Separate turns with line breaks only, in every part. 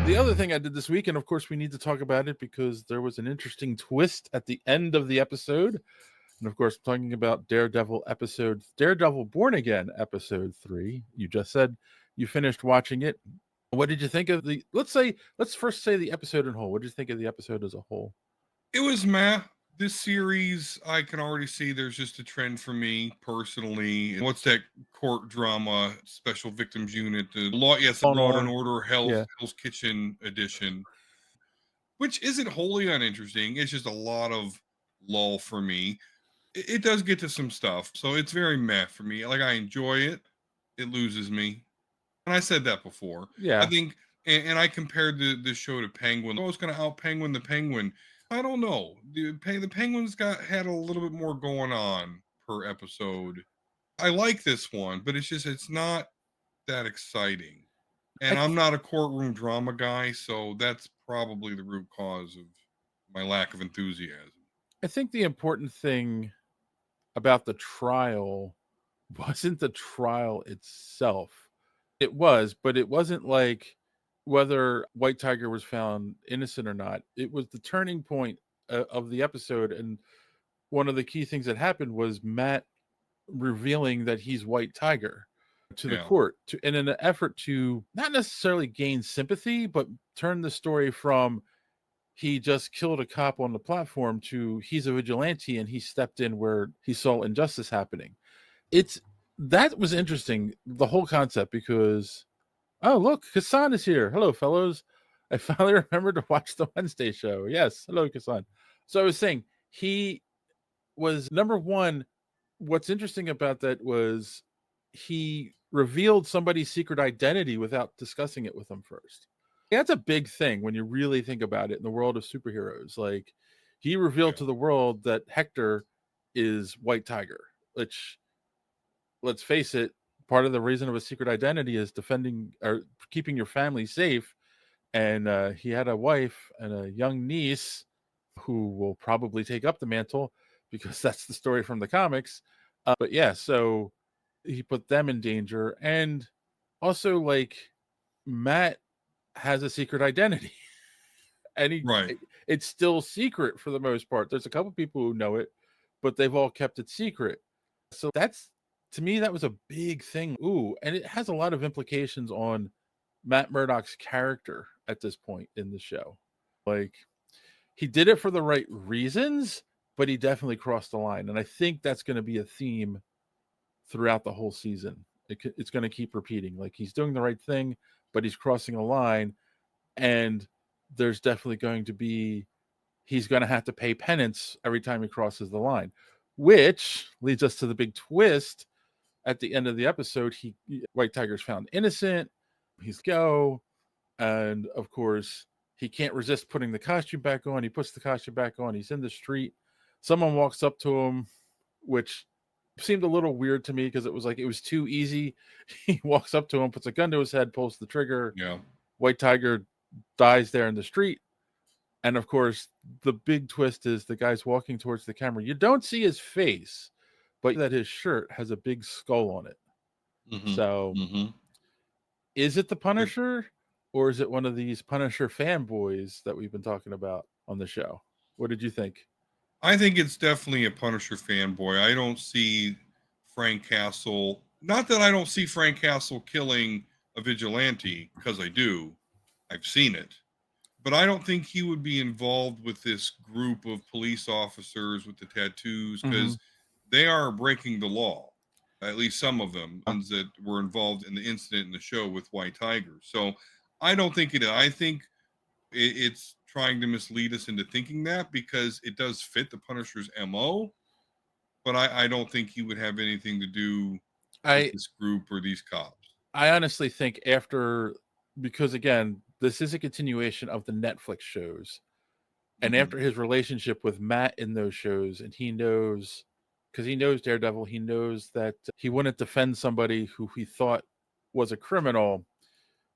The other thing I did this week, and of course we need to talk about it because there was an interesting twist at the end of the episode. And of course, I'm talking about Daredevil Born Again, episode 3. You just said you finished watching it. What did you think of let's first say the episode in whole. What did you think of the episode as a whole?
It was meh. This series, I can already see there's just a trend for me personally. What's that court drama special victims unit? The law, yes,
Law and
Law and
Order.
Order
Yeah.
Hell's Kitchen edition, which isn't wholly uninteresting. It's just a lot of lull for me. It does get to some stuff, so it's very meh for me. Like, I enjoy it. It loses me, and I said that before. I
Yeah.
think, and I compared the show to Penguin. Oh, it's going to out Penguin the Penguin. I don't know. The Penguin's had a little bit more going on per episode. I like this one, but it's not that exciting.
I
And I'm not a courtroom drama guy, so that's probably the root cause of my lack of enthusiasm.
I think the important thing about the trial wasn't the trial itself. It was, but it wasn't like whether White Tiger was found innocent or not. It was the turning point of the episode. And one of the key things that happened was Matt revealing that he's White Tiger to the
Yeah.
court, and in an effort to not necessarily gain sympathy, but turn the story from he just killed a cop on the platform to he's a vigilante and he stepped in where he saw injustice happening. It's that was interesting, the whole concept, because oh look, Kassan is here. Hello, fellows. I finally remembered to watch the Wednesday show. Yes, hello, Kassan. So I was saying he was number one. What's interesting about that was he revealed somebody's secret identity without discussing it with them first. That's a big thing when you really think about it in the world of superheroes. Like, he revealed to the world that Hector is White Tiger, which, let's face it, part of the reason of a secret identity is defending or keeping your family safe. And he had a wife and a young niece who will probably take up the mantle because that's the story from the comics. But yeah, so he put them in danger. And also, like, Matt has a secret identity. And
Right.
it's still secret for the most part. There's a couple people who know it, but they've all kept it secret. So that's, to me, that was a big thing. Ooh, and it has a lot of implications on Matt Murdock's character at this point in the show. Like, he did it for the right reasons, but he definitely crossed the line. And I think that's going to be a theme throughout the whole season. It's going to keep repeating. Like, he's doing the right thing, but he's crossing a line. And there's definitely going to be, he's going to have to pay penance every time he crosses the line, which leads us to the big twist at the end of the episode. White Tiger's found innocent. He's go. And of course, he can't resist putting the costume back on. He puts the costume back on. He's in the street. Someone walks up to him, which seemed a little weird to me because it was like it was too easy. He walks up to him, puts a gun to his head, pulls the trigger.
Yeah.
White Tiger dies there in the street. And of course, the big twist is the guy's walking towards the camera. You don't see his face, but that his shirt has a big skull on it.
Mm-hmm.
So, is it the Punisher, or is it one of these Punisher fanboys that we've been talking about on the show? What did you think?
I think it's definitely a Punisher fanboy. I don't see Frank Castle. Not that I don't see Frank Castle killing a vigilante, because I do. I've seen it. But I don't think he would be involved with this group of police officers with the tattoos, because they are breaking the law. At least some of them, ones that were involved in the incident in the show with White Tiger. So I don't think it is. I think it's trying to mislead us into thinking that, because it does fit the Punisher's MO. But I don't think he would have anything to do with this group or these cops.
I honestly think because again, this is a continuation of the Netflix shows. And after his relationship with Matt in those shows, and he knows, because he knows Daredevil, he knows that he wouldn't defend somebody who he thought was a criminal.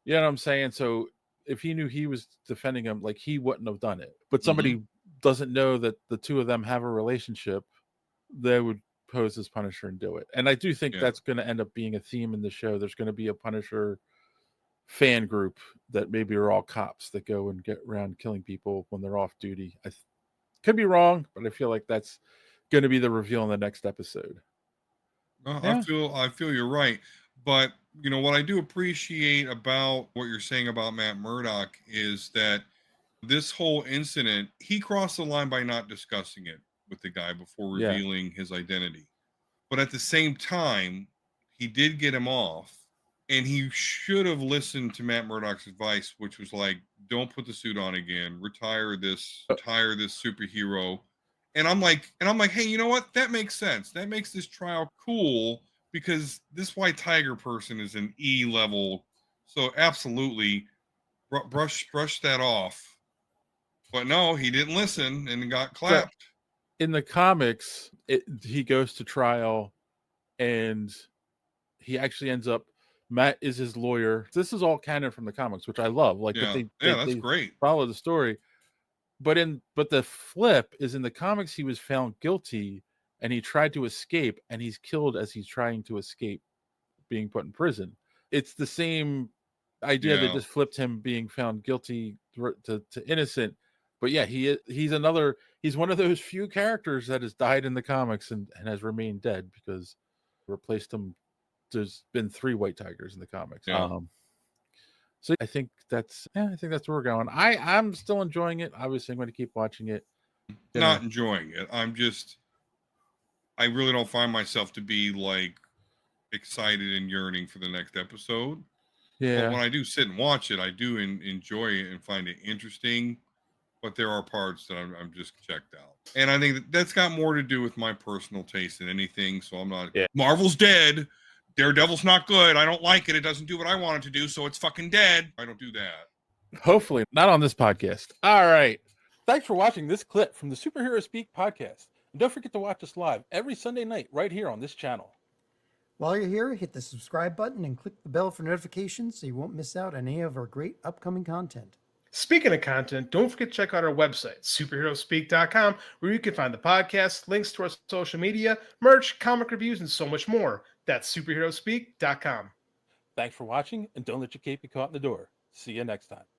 You know what I'm saying? So if he knew he was defending him, like, he wouldn't have done it. But somebody doesn't know that the two of them have a relationship, they would pose as Punisher and do it. And I do think that's going to end up being a theme in the show. There's going to be a Punisher fan group that maybe are all cops that go and get around killing people when they're off duty. I could be wrong, but I feel like that's going to be the reveal in the next episode.
I feel you're right. But what I do appreciate about what you're saying about Matt Murdock is that this whole incident, he crossed the line by not discussing it with the guy before revealing his identity. But at the same time, he did get him off, and he should have listened to Matt Murdock's advice, which was like, don't put the suit on again, retire this superhero. And I'm like, hey, you know what? That makes sense. That makes this trial cool because this White Tiger person is an E level. So absolutely brush that off. But no, he didn't listen and got clapped.
So in the comics, he goes to trial and he actually ends up, Matt is his lawyer. This is all canon from the comics, which I love. Like,
that's great.
Follow the story. But the flip is in the comics, he was found guilty and he tried to escape, and he's killed as he's trying to escape being put in prison. It's the same idea that just flipped him being found guilty to innocent. But yeah, he's one of those few characters that has died in the comics and has remained dead because replaced him. There's been 3 White Tigers in the comics. So I think that's where we're going. I'm still enjoying it. Obviously, I'm going to keep watching it.
Not enjoying it. I really don't find myself to be like excited and yearning for the next episode.
Yeah.
But when I do sit and watch it, I do enjoy it and find it interesting. But there are parts that I'm just checked out. And I think that's got more to do with my personal taste than anything. So I'm not. Yeah. Marvel's dead. Daredevil's not good. I don't like it. It doesn't do what I want it to do, so it's fucking dead. I don't do that.
Hopefully, not on this podcast. All right. Thanks for watching this clip from the Superhero Speak podcast. And don't forget to watch us live every Sunday night right here on this channel.
While you're here, hit the subscribe button and click the bell for notifications so you won't miss out on any of our great upcoming content.
Speaking of content, don't forget to check out our website, superheroespeak.com, where you can find the podcast, links to our social media, merch, comic reviews, and so much more. That's superheroespeak.com.
Thanks for watching, and don't let your cape be caught in the door. See you next time.